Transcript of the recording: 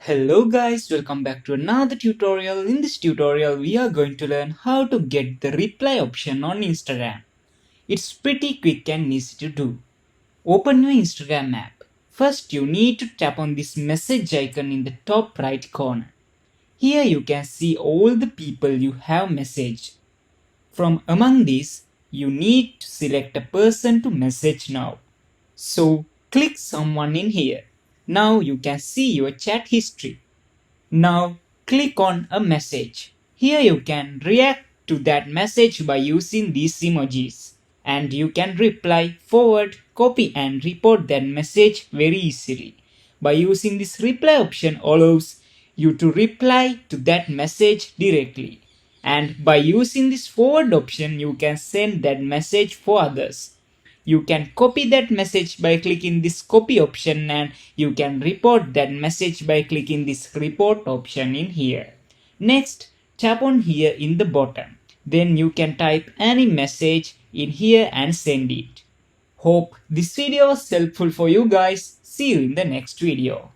Hello guys, welcome back to another tutorial. In this tutorial, we are going to learn how to get the reply option on Instagram. It's pretty quick and easy to do. Open your Instagram app. First, you need to tap on this message icon in the top right corner. Here you can see all the people you have messaged. From among these, you need to select a person to message now. So, click someone in here. Now you can see your chat history. Now click on a message. Here you can react to that message by using these emojis. And you can reply, forward, copy and report that message very easily. By using this reply option allows you to reply to that message directly. And by using this forward option you can send that message for others. You can copy that message by clicking this copy option, and you can report that message by clicking this report option in here. Next, tap on here in the bottom. Then you can type any message in here and send it. Hope this video was helpful for you guys. See you in the next video.